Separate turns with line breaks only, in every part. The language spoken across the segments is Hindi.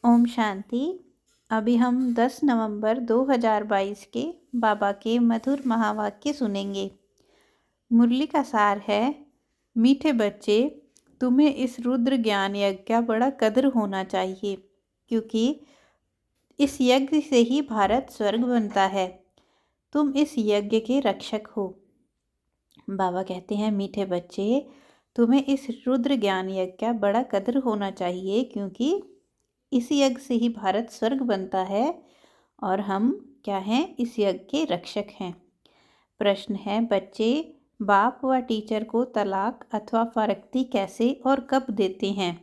ओम शांति। अभी हम 10 नवंबर 2022 के बाबा के मधुर महावाक्य सुनेंगे। मुरली का सार है, मीठे बच्चे, तुम्हें इस रुद्र ज्ञान यज्ञ का बड़ा कदर होना चाहिए, क्योंकि इस यज्ञ से ही भारत स्वर्ग बनता है। तुम इस यज्ञ के रक्षक हो। बाबा कहते हैं, मीठे बच्चे, तुम्हें इस रुद्र ज्ञान यज्ञ का बड़ा कदर होना चाहिए, क्योंकि इस यज्ञ से ही भारत स्वर्ग बनता है और हम क्या हैं? इस यज्ञ के रक्षक हैं। प्रश्न है, बच्चे बाप व टीचर को तलाक अथवा फरकती कैसे और कब देते हैं?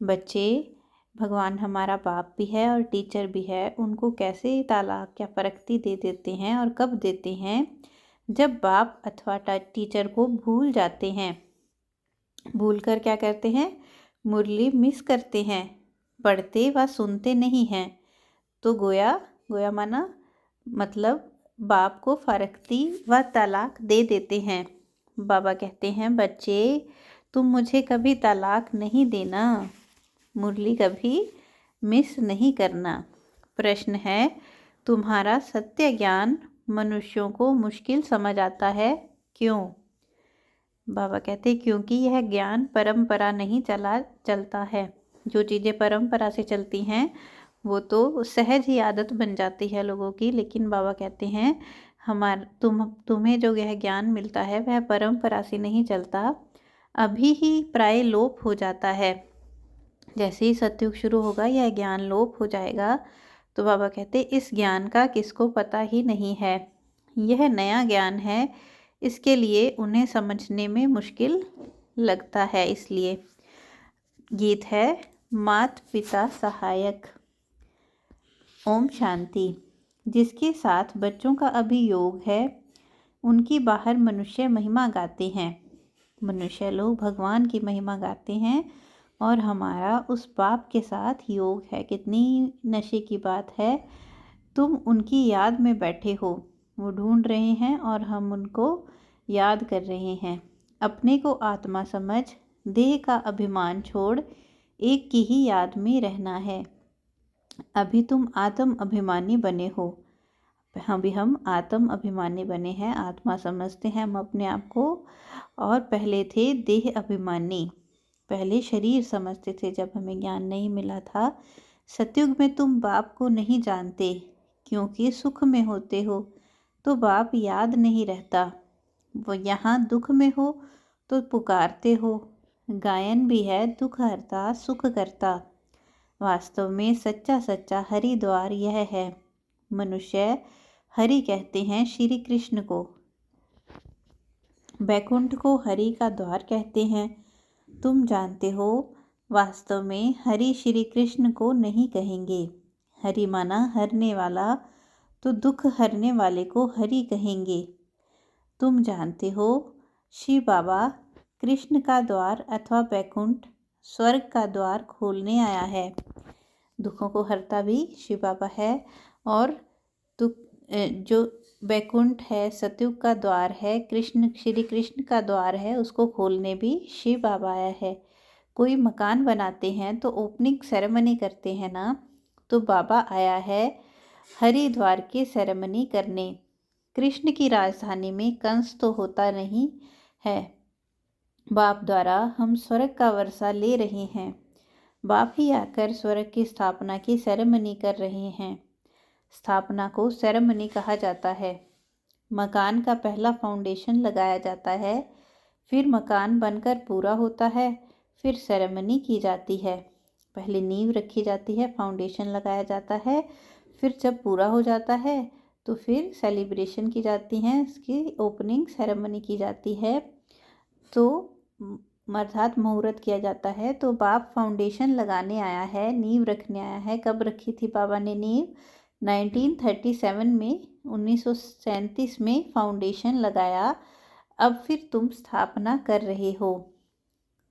बच्चे, भगवान हमारा बाप भी है और टीचर भी है, उनको कैसे तलाक या फरकती दे देते हैं और कब देते हैं? जब बाप अथवा टीचर को भूल जाते हैं। भूल कर क्या करते हैं? मुरली मिस करते हैं, पढ़ते व सुनते नहीं हैं, तो गोया माना मतलब बाप को फरकती व तलाक दे देते हैं। बाबा कहते हैं, बच्चे तुम मुझे कभी तलाक नहीं देना, मुरली कभी मिस नहीं करना। प्रश्न है, तुम्हारा सत्य ज्ञान मनुष्यों को मुश्किल समझ आता है, क्यों? बाबा कहते, क्योंकि यह ज्ञान परंपरा नहीं चलता है। जो चीज़ें परंपरा से चलती हैं वो तो सहज ही आदत बन जाती है लोगों की, लेकिन बाबा कहते हैं तुम्हें जो यह ज्ञान मिलता है वह परंपरा से नहीं चलता, अभी ही प्राय लोप हो जाता है। जैसे ही सतयुग शुरू होगा यह ज्ञान लोप हो जाएगा। तो बाबा कहते, इस ज्ञान का किसको पता ही नहीं है, यह नया ज्ञान है, इसके लिए उन्हें समझने में मुश्किल लगता है। इसलिए गीत है, मात पिता सहायक। ओम शांति। जिसके साथ बच्चों का अभियोग है उनकी बाहर मनुष्य महिमा गाते हैं। मनुष्य लोग भगवान की महिमा गाते हैं और हमारा उस बाप के साथ योग है। कितनी नशे की बात है, तुम उनकी याद में बैठे हो, वो ढूंढ रहे हैं और हम उनको याद कर रहे हैं। अपने को आत्मा समझ, देह का अभिमान छोड़, एक की ही याद में रहना है। अभी तुम आत्म अभिमानी बने हो। अभी हम आत्म अभिमानी बने हैं, आत्मा समझते हैं हम अपने आप को, और पहले थे देह अभिमानी, पहले शरीर समझते थे जब हमें ज्ञान नहीं मिला था। सतयुग में तुम बाप को नहीं जानते, क्योंकि सुख में होते हो तो बाप याद नहीं रहता, वो यहाँ दुख में हो तो पुकारते हो। गायन भी है, दुख हरता सुख करता। वास्तव में सच्चा सच्चा हरि द्वार यह है। मनुष्य हरि कहते हैं श्री कृष्ण को, बैकुंठ को हरि का द्वार कहते हैं। तुम जानते हो, वास्तव में हरि श्री कृष्ण को नहीं कहेंगे। हरि माना हरने वाला, तो दुख हरने वाले को हरि कहेंगे। तुम जानते हो, शिव बाबा कृष्ण का द्वार अथवा बैकुंठ स्वर्ग का द्वार खोलने आया है। दुखों को हरता भी शिव बाबा है, और दुख जो बैकुंठ है, सतयुग का द्वार है, श्री कृष्ण का द्वार है, उसको खोलने भी शिव बाबा आया है। कोई मकान बनाते हैं तो ओपनिंग सेरेमनी करते हैं ना, तो बाबा आया है हरिद्वार की सेरेमनी करने। कृष्ण की राजधानी में कंस तो होता नहीं है। बाप द्वारा हम स्वर्ग का वर्षा ले रहे हैं। बाप ही आकर स्वर्ग की स्थापना की सेरेमनी कर रहे हैं। स्थापना को सेरेमनी कहा जाता है। मकान का पहला फाउंडेशन लगाया जाता है, फिर मकान बनकर पूरा होता है, फिर सेरेमनी की जाती है। पहले नींव रखी जाती है, फाउंडेशन लगाया जाता है, फिर जब पूरा हो जाता है तो फिर सेलिब्रेशन की जाती हैं, इसकी ओपनिंग सेरेमनी की जाती है, तो अर्थात मुहूर्त किया जाता है। तो बाप फाउंडेशन लगाने आया है, नींव रखने आया है। कब रखी थी बाबा ने नींव? 1937 में, 1937 में फाउंडेशन लगाया। अब फिर तुम स्थापना कर रहे हो।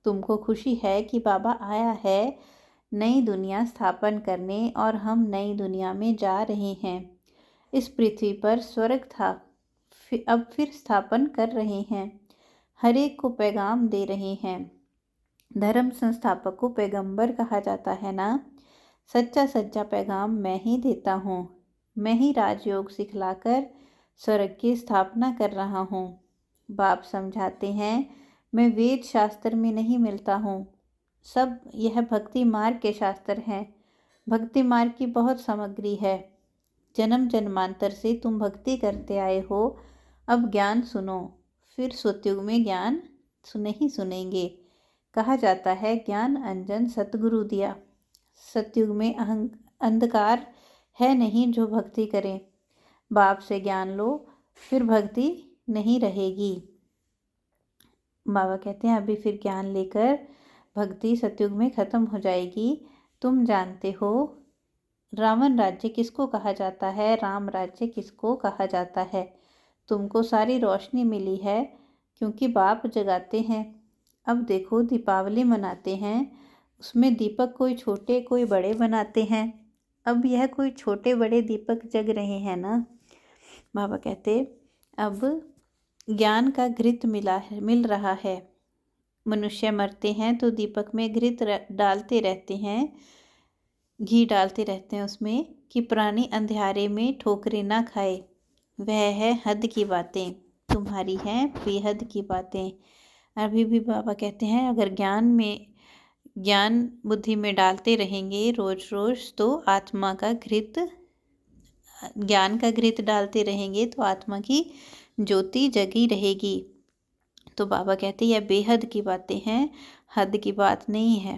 तुमको खुशी है कि बाबा आया है नई दुनिया स्थापन करने, और हम नई दुनिया में जा रहे हैं। इस पृथ्वी पर स्वर्ग था, अब फिर स्थापन कर रहे हैं। हर एक को पैगाम दे रहे हैं। धर्म संस्थापक को पैगंबर कहा जाता है ना। सच्चा सच्चा पैगाम मैं ही देता हूँ। मैं ही राजयोग सिखलाकर स्वर्ग की स्थापना कर रहा हूँ। बाप समझाते हैं, मैं वेद शास्त्र में नहीं मिलता हूँ। सब यह भक्ति मार्ग के शास्त्र हैं। भक्ति मार्ग की बहुत सामग्री है। जन्म जन्मांतर से तुम भक्ति करते आए हो। अब ज्ञान सुनो। फिर सतयुग में ज्ञान नहीं सुनेंगे। कहा जाता है ज्ञान अंजन सतगुरु दिया। सतयुग में अंधकार है नहीं जो भक्ति करे। बाप से ज्ञान लो, फिर भक्ति नहीं रहेगी। बाबा कहते हैं अभी फिर ज्ञान लेकर भक्ति सतयुग में खत्म हो जाएगी। तुम जानते हो रावण राज्य किसको कहा जाता है, राम राज्य किसको कहा जाता है। तुमको सारी रोशनी मिली है क्योंकि बाप जगाते हैं। अब देखो दीपावली मनाते हैं, उसमें दीपक कोई छोटे कोई बड़े बनाते हैं। अब यह कोई छोटे बड़े दीपक जग रहे हैं ना। बाबा कहते अब ज्ञान का घृत मिल रहा है। मनुष्य मरते हैं तो दीपक में घृत डालते रहते हैं, घी डालते रहते हैं उसमें कि प्राणी अंधियारे में ठोकरें ना खाए। वह है हद की बातें, तुम्हारी हैं बेहद की बातें। अभी भी बाबा कहते हैं अगर ज्ञान बुद्धि में डालते रहेंगे रोज रोज तो आत्मा का घृत, ज्ञान का घृत डालते रहेंगे तो आत्मा की ज्योति जगी रहेगी। तो बाबा कहते हैं यह बेहद की बातें हैं, हद की बात नहीं है।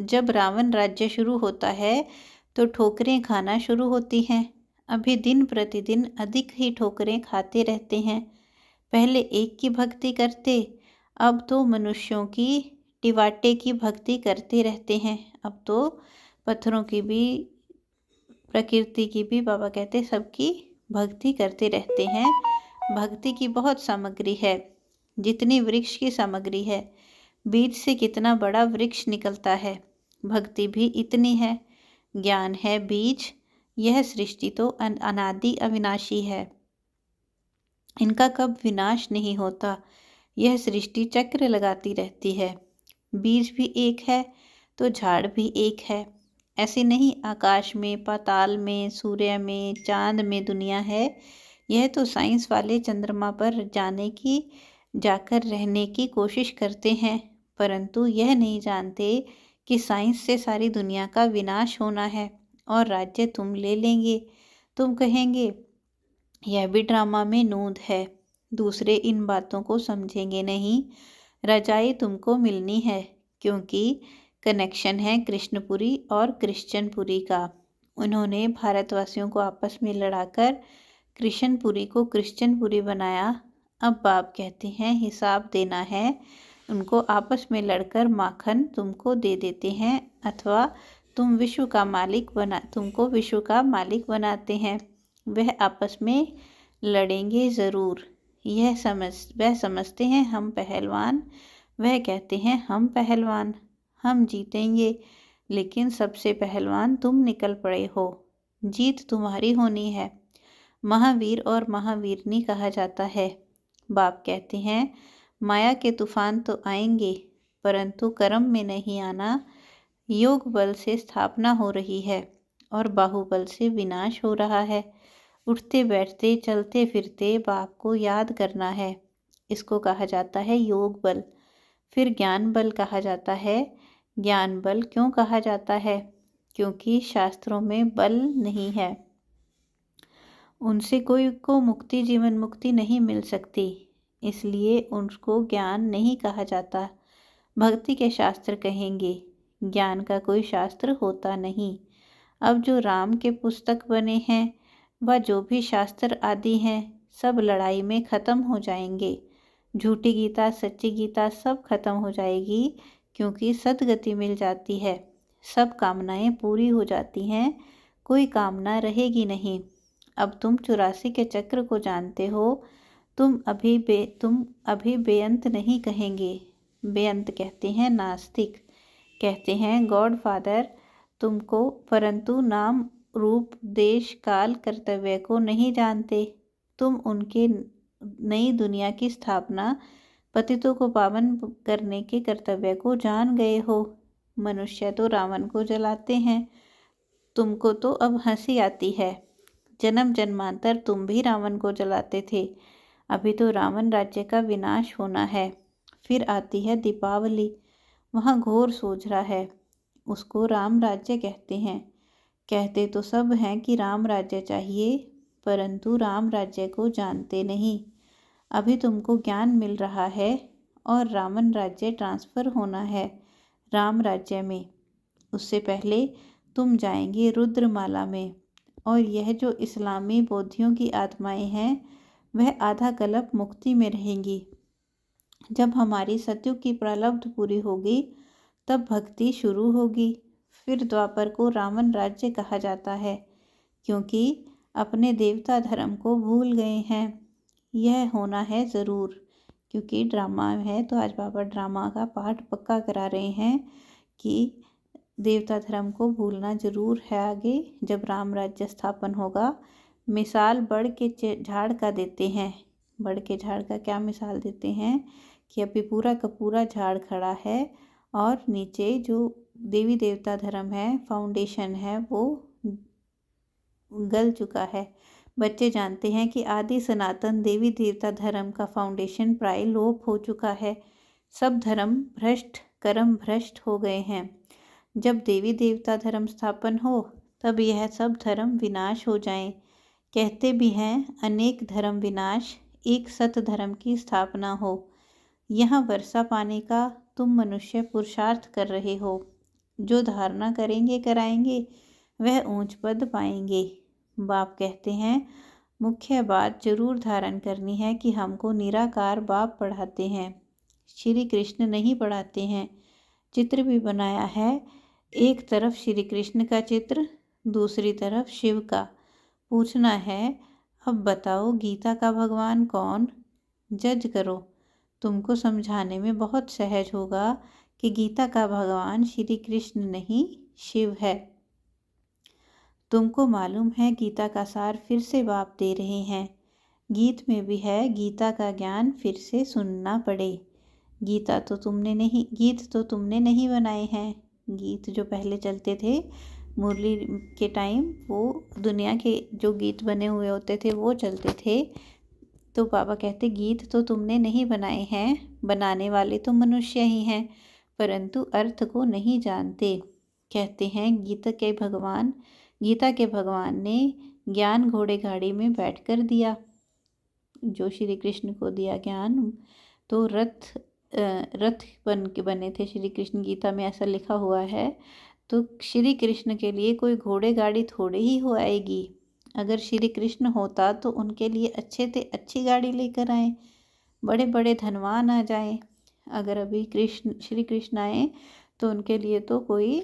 जब रावण राज्य शुरू होता है तो ठोकरें खाना शुरू होती हैं। अभी दिन प्रतिदिन अधिक ही ठोकरें खाते रहते हैं। पहले एक की भक्ति करते, अब तो मनुष्यों की टिवाटे की भक्ति करते रहते हैं। अब तो पत्थरों की भी, प्रकृति की भी बाबा कहते सबकी भक्ति करते रहते हैं। भक्ति की बहुत सामग्री है, जितनी वृक्ष की सामग्री है। बीज से कितना बड़ा वृक्ष निकलता है, भक्ति भी इतनी है। ज्ञान है बीज, यह सृष्टि तो अनादि अविनाशी है, इनका कब विनाश नहीं होता। यह सृष्टि चक्र लगाती रहती है। बीज भी एक है तो झाड़ भी एक है। ऐसे नहीं आकाश में, पाताल में, सूर्य में, चांद में दुनिया है। यह तो साइंस वाले चंद्रमा पर जाकर रहने की कोशिश करते हैं, परंतु यह नहीं जानते कि साइंस से सारी दुनिया का विनाश होना है और राज्य तुम ले लेंगे। तुम कहेंगे यह भी ड्रामा में नूंद है। दूसरे इन बातों को समझेंगे नहीं। रजाई तुमको मिलनी है क्योंकि कनेक्शन है कृष्णपुरी और क्रिश्चियनपुरी का। उन्होंने भारतवासियों को आपस में लड़ाकर कृष्णपुरी को क्रिश्चियनपुरी बनाया। अब बाप कहते हैं हिसाब देना है। उनको आपस में लड़कर माखन तुमको दे देते हैं, अथवा तुमको विश्व का मालिक बनाते हैं। वह आपस में लड़ेंगे ज़रूर। वह समझते हैं हम पहलवान, वह कहते हैं हम पहलवान। हम जीतेंगे, लेकिन सबसे पहलवान तुम निकल पड़े हो। जीत तुम्हारी होनी है। महावीर और महावीरनी कहा जाता है। बाप कहते हैं माया के तूफान तो आएंगे, परंतु कर्म में नहीं आना। योग बल से स्थापना हो रही है और बाहुबल से विनाश हो रहा है। उठते बैठते चलते फिरते बाप को याद करना है। इसको कहा जाता है योग बल। फिर ज्ञान बल कहा जाता है। ज्ञान बल क्यों कहा जाता है? क्योंकि शास्त्रों में बल नहीं है, उनसे कोई को मुक्ति, जीवन मुक्ति नहीं मिल सकती, इसलिए उनको ज्ञान नहीं कहा जाता। भक्ति के शास्त्र कहेंगे, ज्ञान का कोई शास्त्र होता नहीं। अब जो राम के पुस्तक बने हैं व जो भी शास्त्र आदि हैं, सब लड़ाई में ख़त्म हो जाएंगे। झूठी गीता, सच्ची गीता सब खत्म हो जाएगी, क्योंकि सद्गति मिल जाती है। सब कामनाएं पूरी हो जाती हैं, कोई कामना रहेगी नहीं। अब तुम 84 के चक्र को जानते हो। तुम अभी बेअंत नहीं कहेंगे। बेअंत कहते हैं नास्तिक, कहते हैं गॉड फादर तुमको, परंतु नाम रूप देश काल कर्तव्य को नहीं जानते। तुम उनके नई दुनिया की स्थापना, पतितों को पावन करने के कर्तव्य को जान गए हो। मनुष्य तो रावण को जलाते हैं, तुमको तो अब हंसी आती है। जन्म जन्मांतर तुम भी रावण को जलाते थे। अभी तो रावण राज्य का विनाश होना है। फिर आती है दीपावली, वहाँ घोर सोच रहा है। उसको राम राज्य कहते हैं। कहते तो सब हैं कि राम राज्य चाहिए, परंतु राम राज्य को जानते नहीं। अभी तुमको ज्ञान मिल रहा है और रावण राज्य ट्रांसफ़र होना है राम राज्य में। उससे पहले तुम जाएंगे रुद्रमाला में, और यह जो इस्लामी बौद्धियों की आत्माएं हैं वह आधा कल्प मुक्ति में रहेंगी। जब हमारी सतयुग की प्रारब्ध पूरी होगी तब भक्ति शुरू होगी। फिर द्वापर को रावण राज्य कहा जाता है, क्योंकि अपने देवता धर्म को भूल गए हैं। यह होना है ज़रूर, क्योंकि ड्रामा है तो आज बाबा ड्रामा का पाठ पक्का करा रहे हैं कि देवता धर्म को भूलना ज़रूर है। आगे जब राम राज्य स्थापन होगा, मिसाल बड़ के झाड़ का देते हैं। बड़ के झाड़ का क्या मिसाल देते हैं कि अभी पूरा का पूरा झाड़ खड़ा है और नीचे जो देवी देवता धर्म है, फाउंडेशन है, वो गल चुका है। बच्चे जानते हैं कि आदि सनातन देवी देवता धर्म का फाउंडेशन प्राय लोप हो चुका है। सब धर्म भ्रष्ट, कर्म भ्रष्ट हो गए हैं। जब देवी देवता धर्म स्थापन हो तब यह सब धर्म विनाश हो जाएं। कहते भी हैं अनेक धर्म विनाश, एक सत धर्म की स्थापना हो। यहाँ वर्षा पाने का तुम मनुष्य पुरुषार्थ कर रहे हो। जो धारणा करेंगे कराएंगे वह ऊंच पद पाएंगे। बाप कहते हैं मुख्य बात जरूर धारण करनी है कि हमको निराकार बाप पढ़ाते हैं, श्री कृष्ण नहीं पढ़ाते हैं। चित्र भी बनाया है, एक तरफ श्री कृष्ण का चित्र, दूसरी तरफ शिव का। पूछना है अब बताओ गीता का भगवान कौन? जज करो। तुमको समझाने में बहुत सहज होगा कि गीता का भगवान श्री कृष्ण नहीं शिव है। तुमको मालूम है गीता का सार फिर से बाप दे रहे हैं। गीत में भी है गीता का ज्ञान फिर से सुनना पड़े। गीत तो तुमने नहीं बनाए हैं। गीत जो पहले चलते थे मुरली के टाइम, वो दुनिया के जो गीत बने हुए होते थे वो चलते थे। तो बाबा कहते गीत तो तुमने नहीं बनाए हैं, बनाने वाले तो मनुष्य ही हैं, परंतु अर्थ को नहीं जानते। कहते हैं गीता के भगवान ने ज्ञान घोड़े गाड़ी में बैठकर दिया। जो श्री कृष्ण को दिया ज्ञान, तो रथ बने थे श्री कृष्ण, गीता में ऐसा लिखा हुआ है। तो श्री कृष्ण के लिए कोई घोड़े गाड़ी थोड़ी ही हो आएगी। अगर श्री कृष्ण होता तो उनके लिए अच्छी गाड़ी लेकर आए, बड़े बड़े धनवान आ जाएं। अगर अभी श्री कृष्ण आए तो उनके लिए तो कोई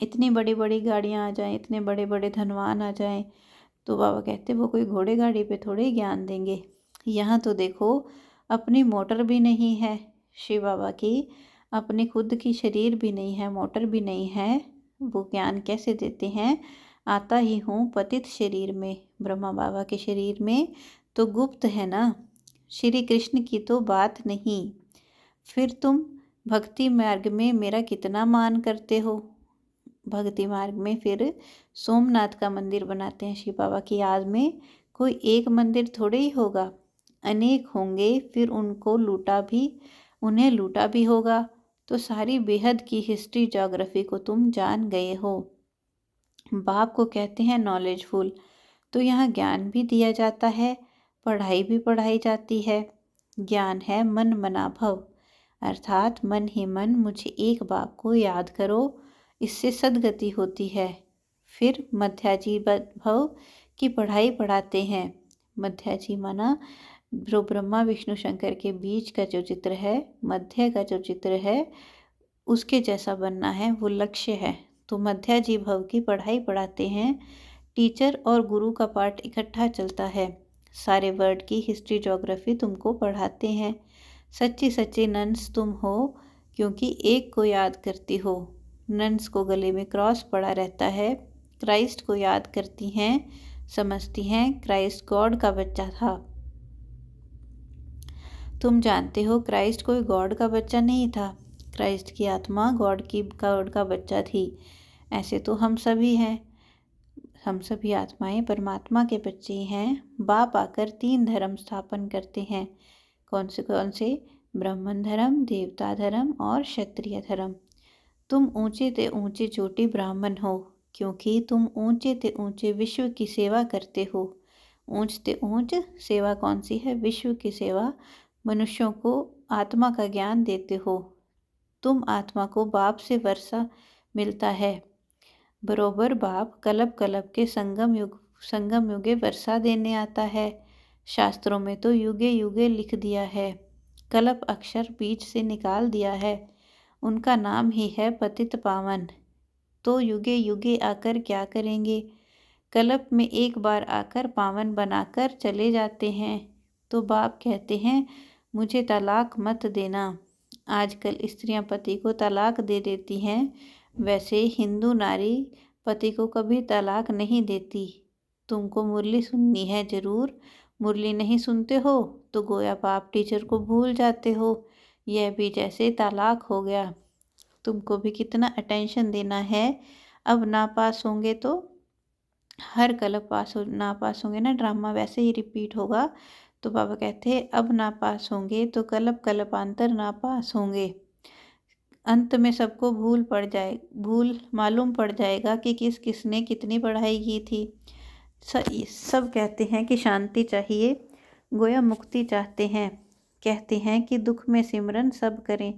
इतनी बड़ी बड़ी गाड़ियाँ आ जाएं, इतने बड़े बड़े धनवान आ जाएं। तो बाबा कहते वो कोई घोड़े गाड़ी पे थोड़े ज्ञान देंगे। यहाँ तो देखो अपनी मोटर भी नहीं है शिव बाबा की, अपनी खुद की शरीर भी नहीं है, मोटर भी नहीं है। वो ज्ञान कैसे देते हैं? आता ही हूँ पतित शरीर में, ब्रह्मा बाबा के शरीर में तो गुप्त है ना, श्री कृष्ण की तो बात नहीं। फिर तुम भक्ति मार्ग में मेरा कितना मान करते हो। भक्ति मार्ग में फिर सोमनाथ का मंदिर बनाते हैं शिव बाबा की याद में। कोई एक मंदिर थोड़े ही होगा, अनेक होंगे। फिर उन्हें लूटा भी होगा। तो सारी बेहद की हिस्ट्री ज्योग्राफी को तुम जान गए हो। बाप को कहते हैं नॉलेजफुल। तो यहाँ ज्ञान भी दिया जाता है, पढ़ाई भी पढ़ाई जाती है। ज्ञान है मन मना भव, अर्थात मन ही मन मुझे एक बाप को याद करो, इससे सद्गति होती है। फिर मध्याजी भव की पढ़ाई पढ़ाते हैं। मध्याजी माना जो ब्रह्मा विष्णु शंकर के बीच का जो चित्र है, मध्य का जो चित्र है, उसके जैसा बनना है, वो लक्ष्य है। तो मध्याजी भव की पढ़ाई पढ़ाते हैं। टीचर और गुरु का पाठ इकट्ठा चलता है। सारे वर्ड की हिस्ट्री ज्योग्राफी तुमको पढ़ाते हैं। सच्चे नन्स तुम हो, क्योंकि एक को याद करती हो। नन्स को गले में क्रॉस पड़ा रहता है, क्राइस्ट को याद करती हैं, समझती हैं क्राइस्ट गॉड का बच्चा था। तुम जानते हो क्राइस्ट कोई गॉड का बच्चा नहीं था। क्राइस्ट की आत्मा गॉड का बच्चा थी। ऐसे तो हम सभी हैं, हम सभी आत्माएं परमात्मा के बच्चे हैं। बाप आकर 3 धर्म स्थापन करते हैं। कौन से? ब्राह्मण धर्म, देवता धर्म और क्षत्रिय धर्म। तुम ऊंचे ते ऊंचे चोटी ब्राह्मण हो, क्योंकि तुम ऊंचे ते ऊंचे विश्व की सेवा करते हो। ऊंच ते ऊंच सेवा कौन सी है? विश्व की सेवा। मनुष्यों को आत्मा का ज्ञान देते हो। तुम आत्मा को बाप से वर्षा मिलता है। बरोबर बाप कलब कलब के संगम युगे वर्षा देने आता है। शास्त्रों में तो युगे युगे लिख दिया है, कल्प अक्षर बीच से निकाल दिया है। उनका नाम ही है पतित पावन। तो युगे युगे आकर क्या करेंगे? कल्प में एक बार आकर पावन बनाकर चले जाते हैं। तो बाप कहते हैं मुझे तलाक मत देना। आजकल स्त्रियां पति को तलाक दे देती हैं, वैसे हिंदू नारी पति को कभी तलाक नहीं देती। तुमको मुरली सुननी है जरूर, मुरली नहीं सुनते हो तो गोया बाप टीचर को भूल जाते हो। यह भी जैसे तलाक हो गया। तुमको भी कितना अटेंशन देना है। अब ना पास होंगे तो हर कल्प ना पास होंगे ना, ड्रामा वैसे ही रिपीट होगा। तो बाबा कहते हैं अब ना पास होंगे तो कल्प कल्पांतर ना पास होंगे। अंत में सबको भूल मालूम पड़ जाएगा कि किसने कितनी पढ़ाई की थी। सब कहते हैं कि शांति चाहिए, गोया मुक्ति चाहते हैं। कहते हैं कि दुख में सिमरन सब करें।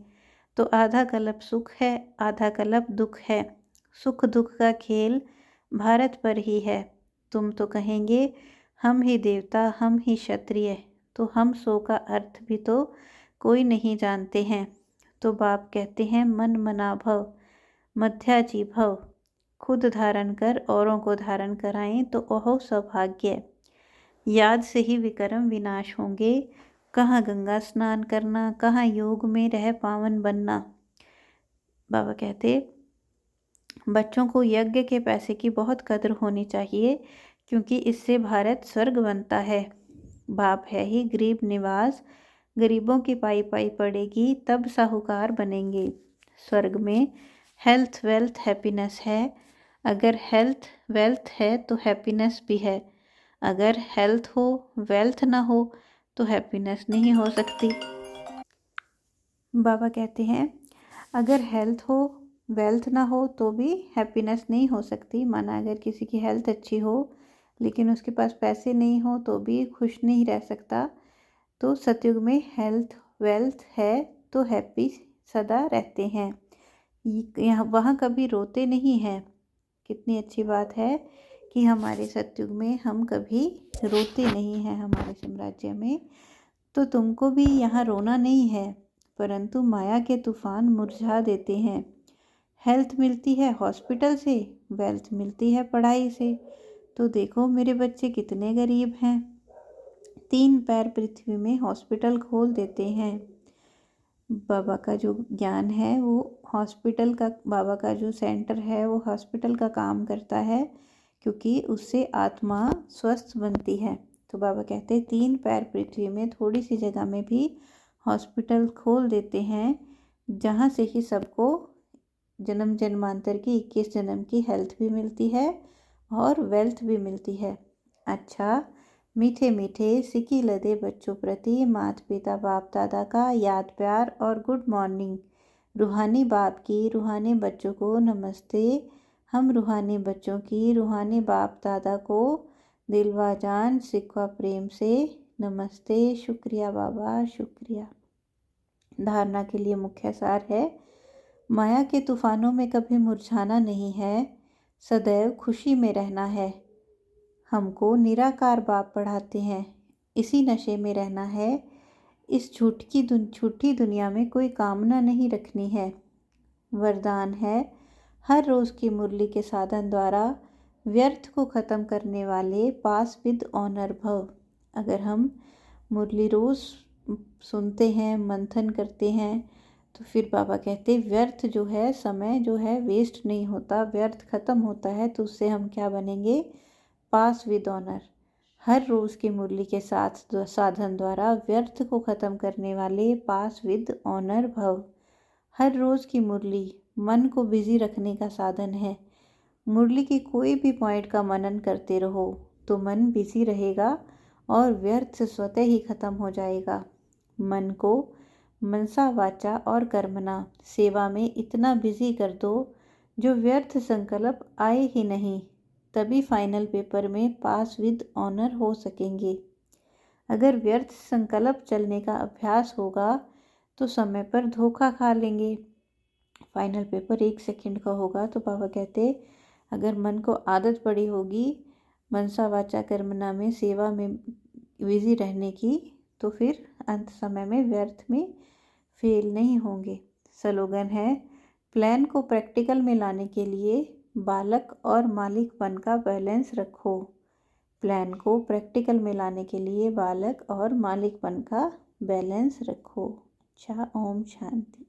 तो आधा कल्प सुख है, आधा कल्प दुख है। सुख दुख का खेल भारत पर ही है। तुम तो कहेंगे हम ही देवता, हम ही क्षत्रिय, तो हम सो का अर्थ भी तो कोई नहीं जानते हैं। तो बाप कहते हैं मन मना भव, मध्याजी भव। खुद धारण कर औरों को धारण कराएं तो ओहो सौभाग्य। याद से ही विक्रम विनाश होंगे। कहाँ गंगा स्नान करना, कहाँ योग में रह पावन बनना। बाबा कहते बच्चों को यज्ञ के पैसे की बहुत कदर होनी चाहिए, क्योंकि इससे भारत स्वर्ग बनता है। बाप है ही गरीब निवास, गरीबों की पाई पाई पड़ेगी तब साहूकार बनेंगे। स्वर्ग में हेल्थ वेल्थ हैप्पीनेस है। अगर हेल्थ वेल्थ है तो हैप्पीनेस भी है। अगर हेल्थ हो वेल्थ ना हो तो हैप्पीनेस नहीं हो सकती। बाबा कहते हैं अगर हेल्थ हो वेल्थ ना हो तो भी हैप्पीनेस नहीं हो सकती। माना अगर किसी की हेल्थ अच्छी हो लेकिन उसके पास पैसे नहीं हो तो भी खुश नहीं रह सकता। तो सतयुग में हेल्थ वेल्थ है तो हैप्पी सदा रहते हैं। यहाँ वहाँ कभी रोते नहीं हैं। कितनी अच्छी बात है कि हमारे सतयुग में हम कभी रोते नहीं हैं। हमारे साम्राज्य में तो तुमको भी यहाँ रोना नहीं है, परंतु माया के तूफान मुरझा देते हैं। हेल्थ मिलती है हॉस्पिटल से, वेल्थ मिलती है पढ़ाई से। तो देखो मेरे बच्चे कितने गरीब हैं। 3 पैर पृथ्वी में हॉस्पिटल खोल देते हैं। बाबा का जो ज्ञान है वो हॉस्पिटल का, बाबा का जो सेंटर है वो हॉस्पिटल का काम करता है, क्योंकि उससे आत्मा स्वस्थ बनती है। तो बाबा कहते हैं 3 पैर पृथ्वी में थोड़ी सी जगह में भी हॉस्पिटल खोल देते हैं, जहाँ से ही सबको जन्म जन्मांतर की 21 जन्म की हेल्थ भी मिलती है और वेल्थ भी मिलती है। अच्छा, मीठे मीठे सिकी लदे बच्चों प्रति माता पिता बाप दादा का याद प्यार और गुड मॉर्निंग। रूहानी बाप की रूहानी बच्चों को नमस्ते। हम रूहानी बच्चों की रूहानी बाप दादा को दिलवा जान सिखवा प्रेम से नमस्ते। शुक्रिया बाबा, शुक्रिया। धारणा के लिए मुख्य सार है माया के तूफानों में कभी मुरझाना नहीं है, सदैव खुशी में रहना है। हमको निराकार बाप पढ़ाते हैं, इसी नशे में रहना है। इस झूठी दुनिया में कोई कामना नहीं रखनी है। वरदान है हर रोज़ की मुरली के साधन द्वारा व्यर्थ को ख़त्म करने वाले पास विद ऑनर भव। अगर हम मुरली रोज़ सुनते हैं, मंथन करते हैं, तो फिर बाबा कहते व्यर्थ जो है, समय जो है वेस्ट नहीं होता, व्यर्थ ख़त्म होता है। तो उससे हम क्या बनेंगे? पास विद ऑनर। हर रोज़ की मुरली के साथ साधन द्वारा व्यर्थ को ख़त्म करने वाले पास विद ऑनर भव। हर रोज़ की मुरली मन को बिजी रखने का साधन है। मुरली की कोई भी पॉइंट का मनन करते रहो तो मन बिजी रहेगा और व्यर्थ स्वतः ही खत्म हो जाएगा। मन को मनसा वाचा और कर्मणा सेवा में इतना बिजी कर दो जो व्यर्थ संकल्प आए ही नहीं, तभी फाइनल पेपर में पास विद ऑनर हो सकेंगे। अगर व्यर्थ संकल्प चलने का अभ्यास होगा तो समय पर धोखा खा लेंगे। फाइनल पेपर 1 सेकंड का होगा तो बाबा कहते अगर मन को आदत पड़ी होगी मनसा वाचा कर्मणा में सेवा में बिजी रहने की तो फिर अंत समय में व्यर्थ में फेल नहीं होंगे। स्लोगन है, प्लान को प्रैक्टिकल में लाने के लिए बालक और मालिकपन का बैलेंस रखो। प्लान को प्रैक्टिकल में लाने के लिए बालक और मालिकपन का बैलेंस रखो। अच्छा, ओम शांति।